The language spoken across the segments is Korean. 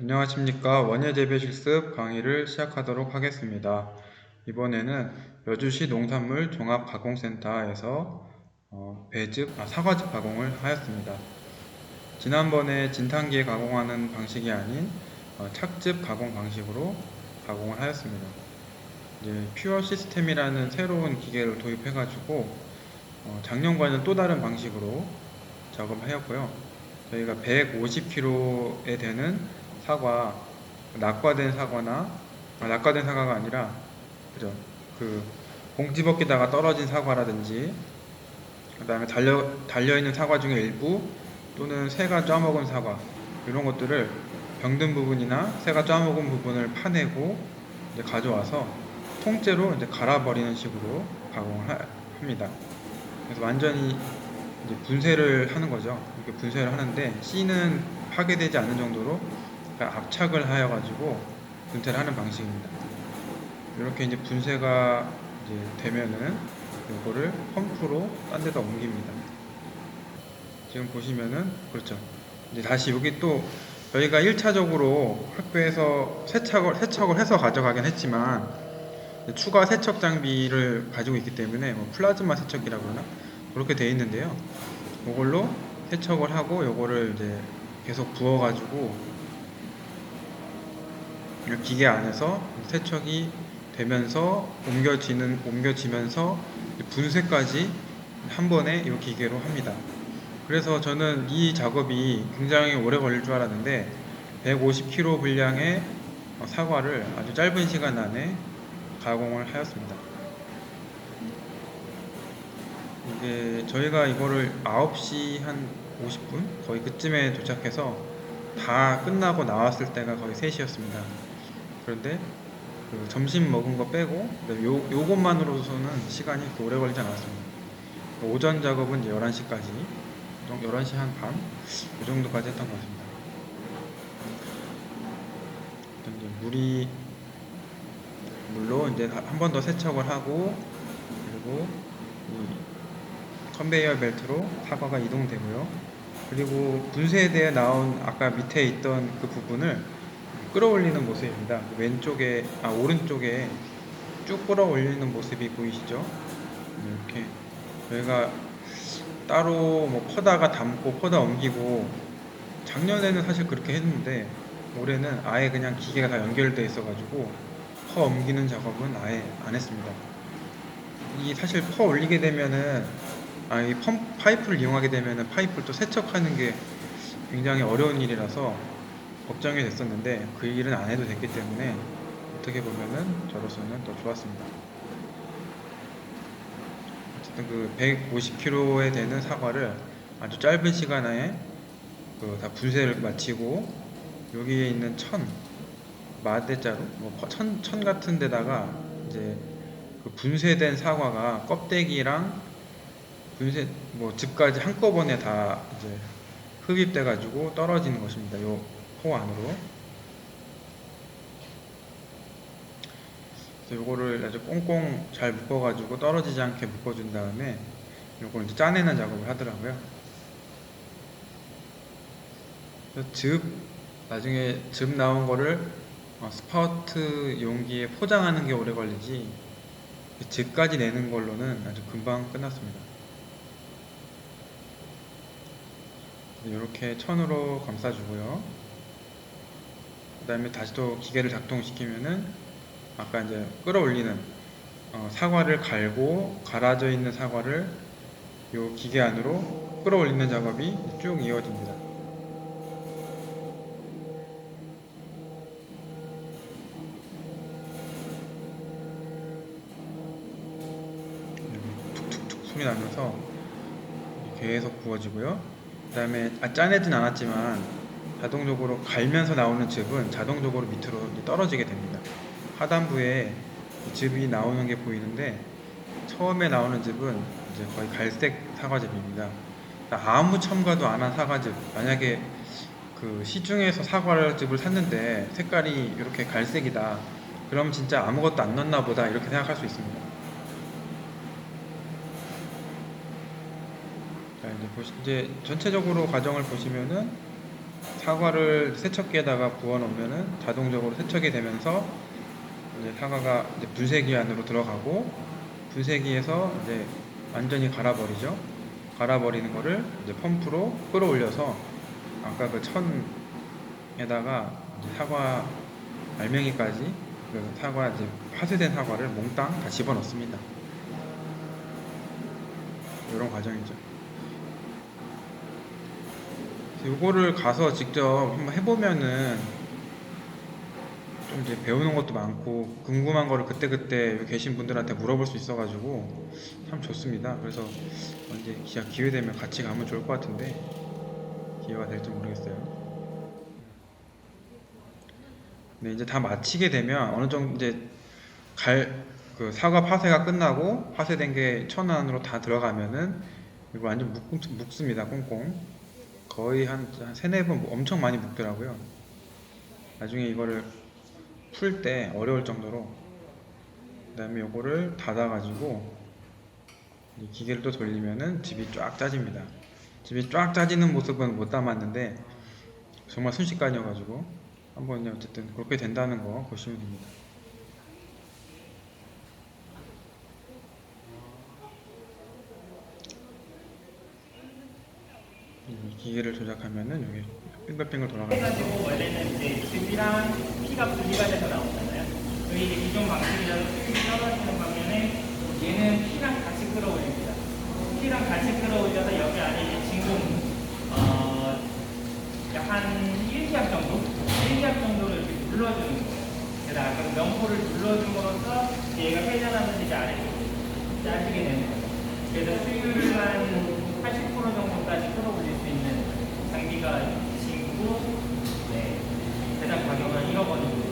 안녕하십니까. 원예재배 실습 강의를 시작하도록 하겠습니다. 이번에는 여주시 농산물 종합가공센터에서 사과즙 가공을 하였습니다. 지난번에 진탕기에 가공하는 방식이 아닌 착즙 가공 방식으로 가공을 하였습니다. 이제 퓨어 시스템이라는 새로운 기계를 도입해가지고 작년과는 또 다른 방식으로 작업하였고요. 저희가 150kg에 되는 사과, 낙과된 사과나 낙과된 사과가 아니라 그죠? 그 봉지 벗기다가 떨어진 사과라든지 그 다음에 달려있는 사과 중에 일부 또는 새가 짜먹은 사과 이런 것들을 병든 부분이나 새가 짜먹은 부분을 파내고 이제 가져와서 통째로 이제 갈아버리는 식으로 가공을 합니다. 그래서 완전히 이제 분쇄를 하는 거죠. 이렇게 분쇄를 하는데 씨는 파괴되지 않는 정도로 압착을 하여 가지고 분쇄를 하는 방식입니다. 이렇게 이제 분쇄가 이제 되면은 이거를 펌프로 딴 데다 옮깁니다. 지금 보시면은 그렇죠. 이제 다시 여기 또 저희가 1차적으로 학교에서 세척을 해서 가져가긴 했지만 추가 세척 장비를 가지고 있기 때문에 뭐 플라즈마 세척이라고 하나 그렇게 되어 있는데요. 이걸로 세척을 하고 이거를 이제 계속 부어가지고 기계 안에서 세척이 되면서 옮겨지면서 분쇄까지 한 번에 이 기계로 합니다. 그래서 저는 이 작업이 굉장히 오래 걸릴 줄 알았는데 150kg 분량의 사과를 아주 짧은 시간 안에 가공을 하였습니다. 이게 저희가 이거를 9시 한 50분 거의 그쯤에 도착해서 다 끝나고 나왔을 때가 거의 3시였습니다. 그런데 그 점심 먹은 거 빼고 요것만으로서는 시간이 그렇게 오래 걸리지 않았습니다. 오전 작업은 이제 11시까지 11시 한 반 이 정도까지 했던 것 같습니다. 이제 물로 이제 한 번 더 세척을 하고 그리고 이 컨베이어 벨트로 사과가 이동되고요. 그리고 분쇄대에 나온 아까 밑에 있던 그 부분을 끌어올리는 모습입니다. 오른쪽에 쭉 끌어올리는 모습이 보이시죠? 이렇게 저희가 따로 뭐 퍼다가 담고 퍼다 옮기고 작년에는 사실 그렇게 했는데 올해는 아예 그냥 기계가 다 연결되어 있어가지고 퍼 옮기는 작업은 아예 안 했습니다. 이 사실 퍼 올리게 되면은 이 파이프를 이용하게 되면은 파이프를 또 세척하는 게 굉장히 어려운 일이라서 걱정이 됐었는데 그 일은 안 해도 됐기 때문에 어떻게 보면은 저로서는 더 좋았습니다. 어쨌든 그 150kg에 되는 사과를 아주 짧은 시간 안에 다 분쇄를 마치고 여기에 있는 마대자루 천 같은 데다가 이제 그 분쇄된 사과가 껍데기랑 즙까지 한꺼번에 다 이제 흡입돼 가지고 떨어지는 것입니다. 요 포 안으로. 그래서 요거를 아주 꽁꽁 잘 묶어가지고 떨어지지 않게 묶어준 다음에 요걸 이제 짜내는 작업을 하더라고요. 나중에 즙 나온 거를 스파우트 용기에 포장하는 게 오래 걸리지 즙까지 내는 걸로는 아주 금방 끝났습니다. 이렇게 천으로 감싸주고요. 그 다음에 다시 또 기계를 작동시키면은 아까 이제 끌어올리는 사과를 갈아져 있는 사과를 이 기계 안으로 끌어올리는 작업이 쭉 이어집니다. 툭툭툭 소리 나면서 계속 부어지고요. 그 다음에 짜내진 않았지만 자동적으로 갈면서 나오는 즙은 자동적으로 밑으로 떨어지게 됩니다. 하단부에 즙이 나오는 게 보이는데 처음에 나오는 즙은 이제 거의 갈색 사과즙입니다. 아무 첨가도 안 한 사과즙, 만약에 그 시중에서 사과즙을 샀는데 색깔이 이렇게 갈색이다, 그럼 진짜 아무것도 안 넣었나 보다 이렇게 생각할 수 있습니다. 자, 이제 전체적으로 과정을 보시면은 사과를 세척기에다가 부어 놓으면은 자동적으로 세척이 되면서 이제 사과가 이제 분쇄기 안으로 들어가고, 분쇄기에서 이제 완전히 갈아버리죠. 갈아버리는 거를 이제 펌프로 끌어올려서 아까 그 천에다가 이제 사과 알맹이까지, 그 사과 이제 파쇄된 사과를 몽땅 다 집어넣습니다. 이런 과정이죠. 요거를 가서 직접 한번 해보면은 좀 이제 배우는 것도 많고 궁금한 거를 그때그때 여기 계신 분들한테 물어볼 수 있어가지고 참 좋습니다. 그래서 이제 진짜 기회 되면 같이 가면 좋을 것 같은데 기회가 될지 모르겠어요. 네, 이제 다 마치게 되면 어느 정도 이제 그 사과 파쇄가 끝나고 파쇄된 게 천 안으로 다 들어가면은 이거 완전 묵습니다. 꽁꽁. 거의 한 세네 번 엄청 많이 묵더라고요. 나중에 이거를 풀 때 어려울 정도로. 그 다음에 요거를 닫아가지고 기계를 또 돌리면은 즙이 쫙 짜집니다. 즙이 쫙 짜지는 모습은 못 담았는데 정말 순식간이어가지고 한번 어쨌든 그렇게 된다는 거 보시면 됩니다. 이 기계를 조작하면은 여기 빙글빙글 돌아가는 해가지고 원래는 이제 즙이랑 피가 분리가 돼서 나오잖아요. 저희 이제 기존 방식이라도 수율이 떨어지는 방면에 얘는 피랑 같이 끌어올립니다. 피랑 같이 끌어올려서 여기 안에 이제 진공 한 1기압 정도? 1기압 정도를 이렇게 눌러주는 거예요. 그래서 아까 명포를 눌러줌으로써 얘가 회전하면서 이제 아래쪽으로 짜지게 되는 거예요. 그래서 수율을 한 80% 정도까지 끌어올릴 수 있는 장비가 지고, 네, 대장 가격은 1억 원입니다.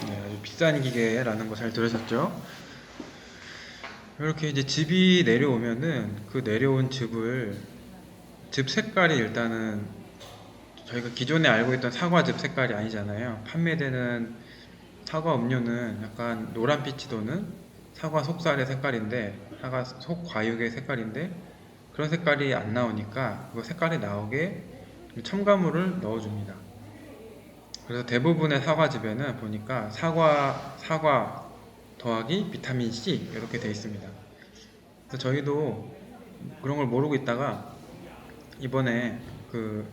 네, 아주 비싼 기계라는 거 잘 들으셨죠? 이렇게 이제 즙이 내려오면은 그 내려온 즙 색깔이 일단은 저희가 기존에 알고 있던 사과즙 색깔이 아니잖아요. 판매되는 사과 음료는 약간 노란빛이 도는 사과 속살의 색깔인데, 사과 속 과육의 색깔인데, 그런 색깔이 안 나오니까 그 색깔이 나오게 첨가물을 넣어줍니다. 그래서 대부분의 사과즙에는 보니까 사과 더하기 비타민 C 이렇게 되어 있습니다. 그래서 저희도 그런 걸 모르고 있다가 이번에 그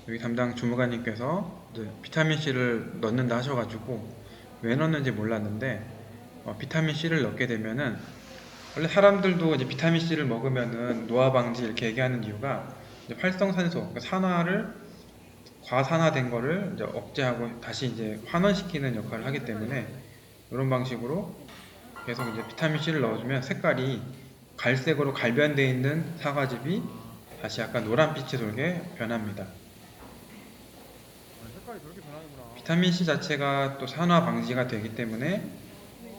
여기 담당 주무관님께서 이제 비타민 C를 넣는다 하셔가지고 왜 넣는지 몰랐는데, 비타민 C를 넣게 되면은 원래 사람들도 이제 비타민 C를 먹으면은 노화 방지 이렇게 얘기하는 이유가 이제 활성산소, 그러니까 산화를 과산화된 거를 이제 억제하고 다시 이제 환원시키는 역할을 하기 때문에 이런 방식으로 계속 이제 비타민 C를 넣어주면 색깔이 갈색으로 갈변되어 있는 사과즙이 다시 약간 노란빛이 돌게 변합니다. 비타민 C 자체가 또 산화 방지가 되기 때문에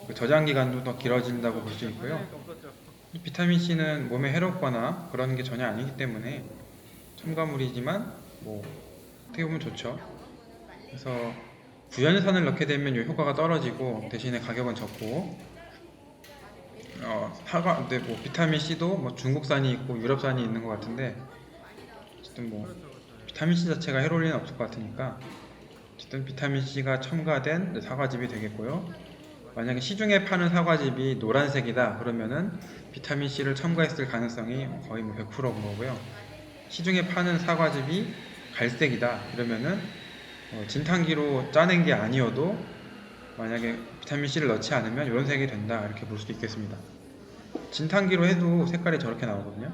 그 저장 기간도 더 길어진다고 볼 수 있고요. 이 비타민 C는 몸에 해롭거나 그런 게 전혀 아니기 때문에 첨가물이지만 뭐 어떻게 보면 좋죠. 그래서 구연산을 넣게 되면 이 효과가 떨어지고 대신에 가격은 적고, 근데 뭐 비타민 C도 뭐 중국산이 있고 유럽산이 있는 것 같은데 어쨌든 뭐 비타민 C 자체가 해로울 리는 없을 것 같으니까 어쨌든 비타민 C가 첨가된 사과즙이 되겠고요. 만약에 시중에 파는 사과즙이 노란색이다 그러면은 비타민 C를 첨가했을 가능성이 거의 뭐 100%인 거고요. 시중에 파는 사과즙이 갈색이다 그러면은 진탕기로 짜낸 게 아니어도 만약에 비타민 C를 넣지 않으면 이런 색이 된다 이렇게 볼 수도 있겠습니다. 진탕기로 해도 색깔이 저렇게 나오거든요.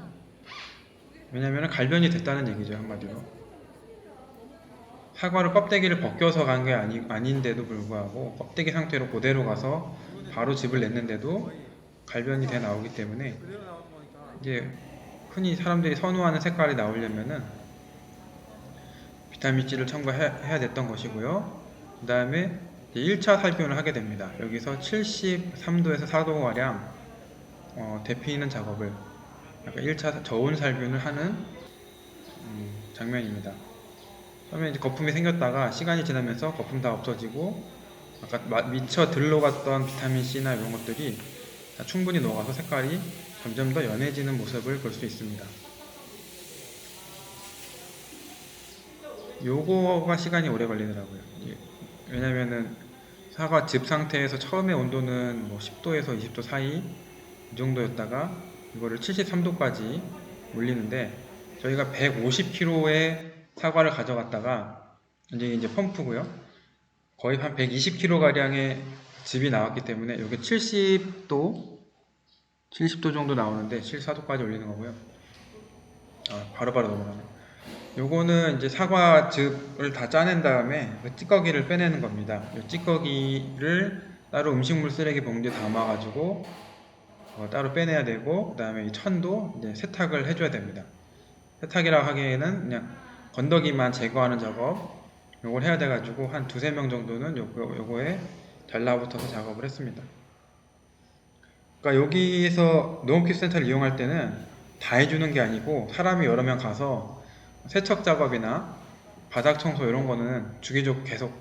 왜냐면 갈변이 됐다는 얘기죠, 한마디로. 사과를 껍데기를 벗겨서 간 게 아닌데도 불구하고 껍데기 상태로 그대로 가서 바로 즙을 냈는데도 갈변이 돼 나오기 때문에 이제 흔히 사람들이 선호하는 색깔이 나오려면은 비타민 C를 첨가해야 됐던 것이고요. 그 다음에 1차 살균을 하게 됩니다. 여기서 73도에서 4도가량 데피는 작업을, 약간 1차 저온 살균을 하는 장면입니다. 처음에 이제 거품이 생겼다가 시간이 지나면서 거품 다 없어지고 아까 미처 들러갔던 비타민C나 이런 것들이 다 충분히 녹아서 색깔이 점점 더 연해지는 모습을 볼 수 있습니다. 요거가 시간이 오래 걸리더라고요. 왜냐면은 사과 즙 상태에서 처음에 온도는 뭐 10도에서 20도 사이 이 정도였다가 이거를 73도까지 올리는데, 저희가 150kg의 사과를 가져갔다가 이제 펌프고요. 거의 한 120kg 가량의 즙이 나왔기 때문에 이게 70도 정도 나오는데 74도까지 올리는 거고요. 바로바로 넘어가네. 요거는 이제 사과즙을 다 짜낸 다음에 그 찌꺼기를 빼내는 겁니다. 이 찌꺼기를 따로 음식물 쓰레기 봉지에 담아가지고 따로 빼내야 되고, 그 다음에 이 천도 이제 세탁을 해줘야 됩니다. 세탁이라고 하기에는 그냥 건더기만 제거하는 작업, 요걸 해야 돼가지고 한 두세 명 정도는 요거에 달라붙어서 작업을 했습니다. 그러니까 여기서 농업기술 센터를 이용할 때는 다 해주는 게 아니고 사람이 여러 명 가서 세척 작업이나 바닥 청소 이런 거는 주기적으로 계속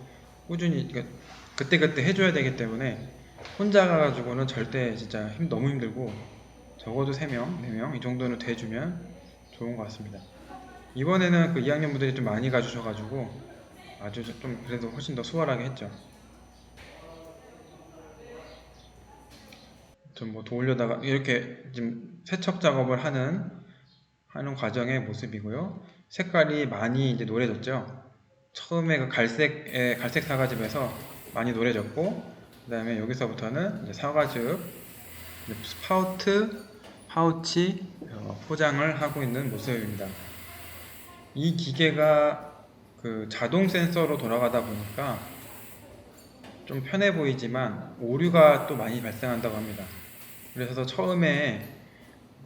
꾸준히 그때그때 해줘야 되기 때문에 혼자 가가지고는 절대 진짜 너무 힘들고, 적어도 3명, 4명 이 정도는 돼주면 좋은 것 같습니다. 이번에는 그 2학년 분들이 좀 많이 가주셔가지고 아주 좀 그래도 훨씬 더 수월하게 했죠. 좀 뭐 도우려다가 이렇게 지금 세척 작업을 하는 과정의 모습이고요. 색깔이 많이 이제 노래졌죠. 처음에 그 갈색 사과즙에서 많이 노래졌고, 그 다음에 여기서부터는 이제 사과즙 파우치 포장을 하고 있는 모습입니다. 이 기계가 그 자동 센서로 돌아가다 보니까 좀 편해 보이지만 오류가 또 많이 발생한다고 합니다. 그래서 처음에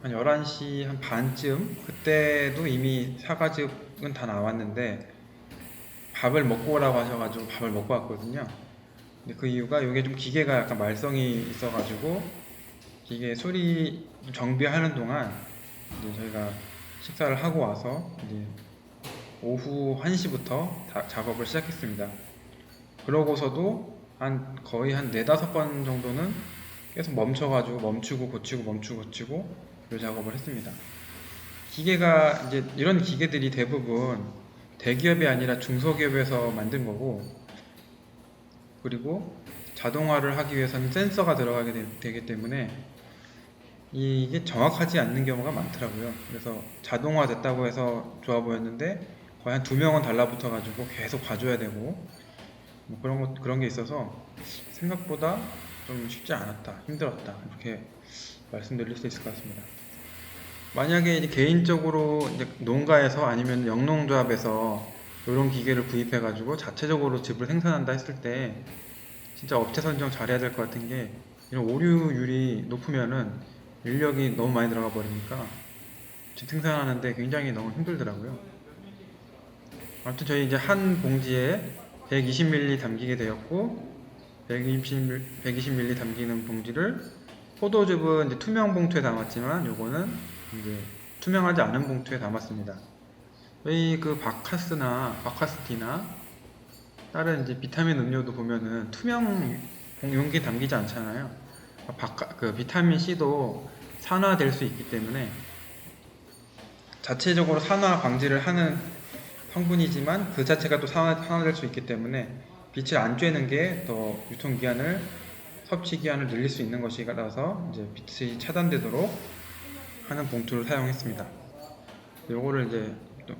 한 11시 한 반쯤, 그때도 이미 사과즙은 다 나왔는데 밥을 먹고 오라고 하셔가지고 밥을 먹고 왔거든요. 근데 그 이유가 이게 좀 기계가 약간 말썽이 있어가지고 기계 수리 정비하는 동안 이제 저희가 식사를 하고 와서 이제 오후 1시부터 작업을 시작했습니다. 그러고서도 거의 한 4-5번 정도는 계속 멈춰가지고 멈추고 고치고 이 작업을 했습니다. 기계가 이제 이런 기계들이 대부분 대기업이 아니라 중소기업에서 만든 거고, 그리고 자동화를 하기 위해서는 센서가 들어가게 되기 때문에 이게 정확하지 않는 경우가 많더라고요. 그래서 자동화 됐다고 해서 좋아 보였는데 거의 한 2명은 달라붙어 가지고 계속 봐줘야 되고, 뭐 그런 게 있어서 생각보다 좀 쉽지 않았다, 힘들었다, 이렇게 말씀드릴 수 있을 것 같습니다. 만약에 이제 개인적으로 이제 농가에서 아니면 영농조합에서 이런 기계를 구입해 가지고 자체적으로 즙을 생산한다 했을 때 진짜 업체 선정 잘해야 될 것 같은 게, 이런 오류율이 높으면은 인력이 너무 많이 들어가 버리니까 즙 생산하는데 굉장히 너무 힘들더라고요. 아무튼 저희 이제 한 봉지에 120ml 담기게 되었고, 120ml 담기는 봉지를 포도즙은 이제 투명 봉투에 담았지만 요거는 이제 투명하지 않은 봉투에 담았습니다. 저희 그 바카스티나 다른 이제 비타민 음료도 보면은 투명 용기 담기지 않잖아요. 그 비타민 C도 산화될 수 있기 때문에 자체적으로 산화 방지를 하는 성분이지만 그 자체가 또 산화될 수 있기 때문에 빛을 안 쬐는 게 더 유통기한을, 섭취기한을 늘릴 수 있는 것이라서 이제 빛이 차단되도록 하는 봉투를 사용했습니다. 요거를 이제 또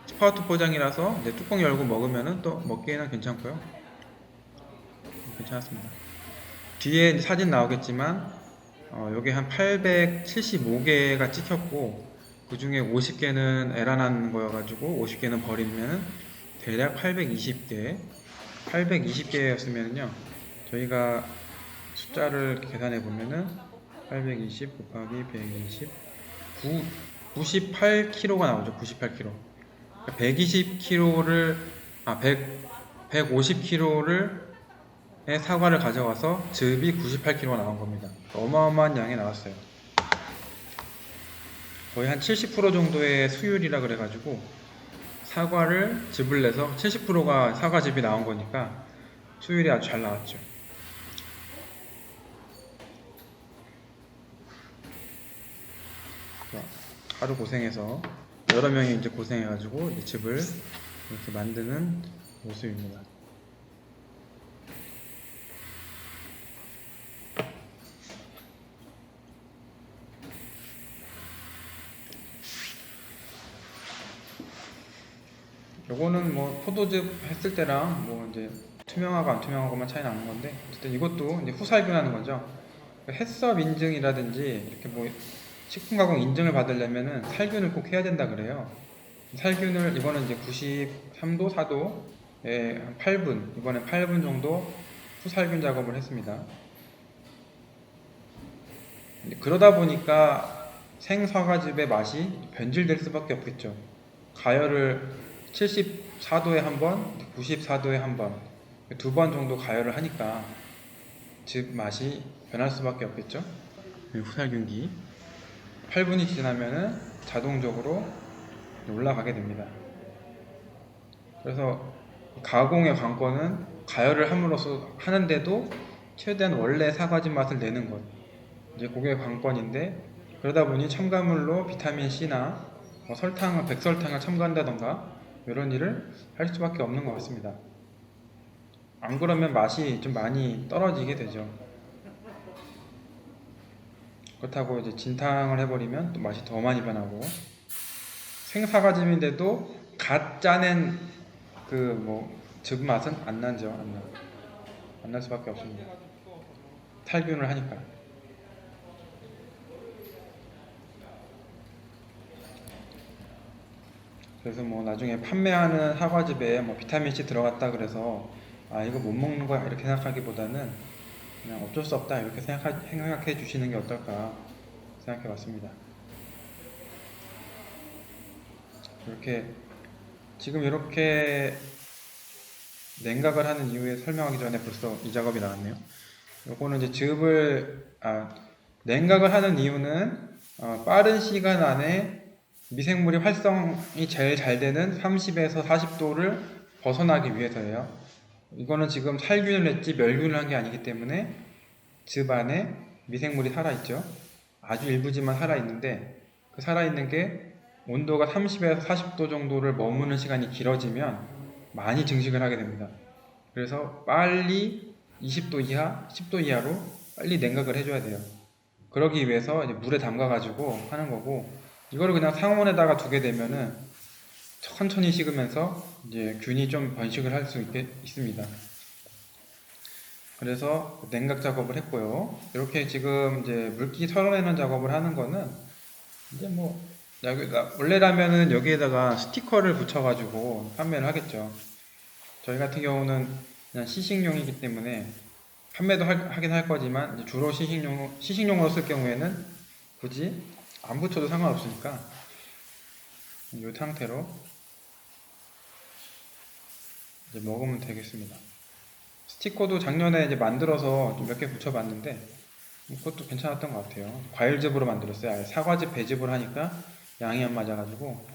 스파우트 포장이라서 이제 뚜껑 열고 먹으면은 또 먹기에는 괜찮고요. 괜찮았습니다. 뒤에 이제 사진 나오겠지만 요게 한 875개가 찍혔고, 그 중에 50개는 에란한 거여가지고 50개는 버리면은 대략 820개였으면요 저희가 숫자를 계산해 보면은 820 곱하기 120 98kg가 나오죠. 98kg. 150kg를 사과를 가져와서 즙이 98kg가 나온 겁니다. 어마어마한 양이 나왔어요. 거의 한 70% 정도의 수율이라 그래가지고 즙을 내서 70%가 사과즙이 나온 거니까 수율이 아주 잘 나왔죠. 하루 고생해서 여러 명이 이제 고생해가지고 이 집을 이렇게 만드는 모습입니다. 요거는 뭐 포도즙 했을 때랑 뭐 이제 투명하고 안 투명하고만 차이 나는 건데, 어쨌든 이것도 이제 후살균하는 거죠. 해썹 인증이라든지 이렇게 뭐 식품 가공 인증을 받으려면은 살균을 꼭 해야 된다 그래요. 살균을 이거는 이제 93도, 4도에 한 8분, 이번에 8분 정도 후살균 작업을 했습니다. 그러다 보니까 생사과즙의 맛이 변질될 수밖에 없겠죠. 가열을 74도에 한 번, 94도에 한 번, 두 번 정도 가열을 하니까 즙 맛이 변할 수밖에 없겠죠. 후살균기 8분이 지나면은 자동적으로 올라가게 됩니다. 그래서 가공의 관건은 가열을 함으로써 하는데도 최대한 원래 사과즙 맛을 내는 것, 이제 그게 관건인데, 그러다 보니 첨가물로 비타민 C나 뭐 설탕을 백설탕을 첨가한다던가 이런 일을 할 수밖에 없는 것 같습니다. 안 그러면 맛이 좀 많이 떨어지게 되죠. 그렇다고 이제 진탕을 해버리면 또 맛이 더 많이 변하고, 생사과즙인데도 갓 짜낸 그 뭐 즙 맛은 안 나죠. 안 날 수밖에 없습니다. 살균을 하니까. 그래서 뭐 나중에 판매하는 사과즙에 뭐 비타민 C 들어갔다 그래서 아 이거 못 먹는 거야 이렇게 생각하기보다는 그냥 어쩔 수 없다 이렇게 생각해 주시는 게 어떨까 생각해 봤습니다. 이렇게 지금 이렇게 냉각을 하는 이유에 설명하기 전에 벌써 이 작업이 나왔네요. 요거는 이제 냉각을 하는 이유는 빠른 시간 안에 미생물이 활성이 제일 잘 되는 30에서 40도를 벗어나기 위해서예요. 이거는 지금 살균을 했지 멸균을 한 게 아니기 때문에 즙 안에 미생물이 살아있죠. 아주 일부지만 살아있는데 그 살아있는 게 온도가 30에서 40도 정도를 머무는 시간이 길어지면 많이 증식을 하게 됩니다. 그래서 빨리 20도 이하, 10도 이하로 빨리 냉각을 해줘야 돼요. 그러기 위해서 이제 물에 담가가지고 하는 거고, 이거를 그냥 상온에다가 두게 되면은 천천히 식으면서 이제 균이 좀 번식을 할 수 있습니다. 그래서 냉각 작업을 했고요. 이렇게 지금 이제 물기 털어내는 작업을 하는 거는 이제 뭐 원래라면은 여기에다가 스티커를 붙여가지고 판매를 하겠죠. 저희 같은 경우는 그냥 시식용이기 때문에 판매도 하긴 할 거지만 주로 시식용으로 쓸 경우에는 굳이 안 붙여도 상관없으니까 이 상태로 이제 먹으면 되겠습니다. 스티커도 작년에 이제 만들어서 좀 몇 개 붙여봤는데 그것도 괜찮았던 것 같아요. 과일즙으로 만들었어요. 아예 사과즙, 배즙을 하니까 양이 안 맞아가지고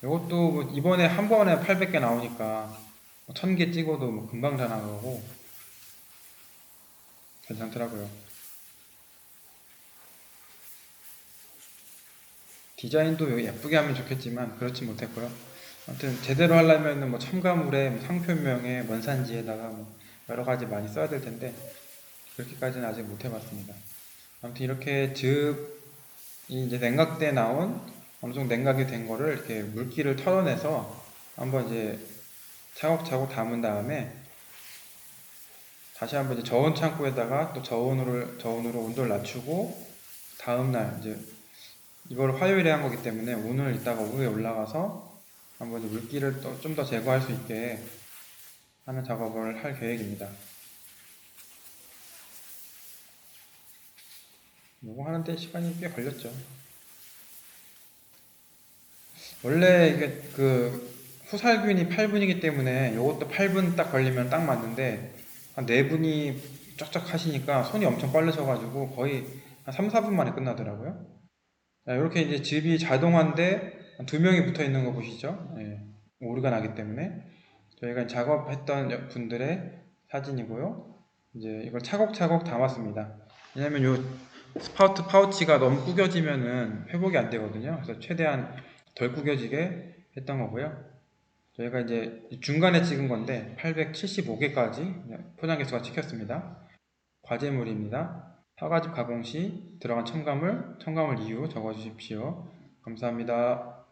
이것도 뭐 이번에 한 번에 800개 나오니까 1000개 찍어도 뭐 금방 다 나가고 괜찮더라고요. 디자인도 예쁘게 하면 좋겠지만 그렇지 못했고요. 아무튼 제대로 하려면 뭐 첨가물에 뭐 상표명에 원산지에다가 뭐 여러 가지 많이 써야 될 텐데 그렇게까지는 아직 못 해봤습니다. 아무튼 이렇게 즙이 이제 냉각돼 나온 어느 정도 냉각이 된 거를 이렇게 물기를 털어내서 한번 이제 차곡차곡 담은 다음에 다시 한번 이제 저온 창고에다가 또 저온으로 온도를 낮추고 다음날 이제 이걸 화요일에 한 거기 때문에 오늘 이따가 오후에 올라가서 한번 이제 물기를 또 좀 더 제거할 수 있게 하는 작업을 할 계획입니다. 이거 하는데 시간이 꽤 걸렸죠. 원래 이게 그 후살균이 8분이기 때문에 이것도 8분 딱 걸리면 딱 맞는데 한 4분이 쫙쫙 하시니까 손이 엄청 빠르셔가지고 거의 한 3, 4분 만에 끝나더라고요. 자, 이렇게 이제 즙이 자동화인데 두 명이 붙어 있는 거 보시죠? 예, 오류가 나기 때문에 저희가 작업했던 분들의 사진이고요. 이제 이걸 차곡차곡 담았습니다. 왜냐면 요 스파우트 파우치가 너무 구겨지면은 회복이 안 되거든요. 그래서 최대한 덜 구겨지게 했던 거고요. 저희가 이제 중간에 찍은 건데 875개까지 포장 개수가 찍혔습니다. 과제물입니다. 사과즙 가공 시 들어간 첨가물 이유 적어주십시오. 감사합니다.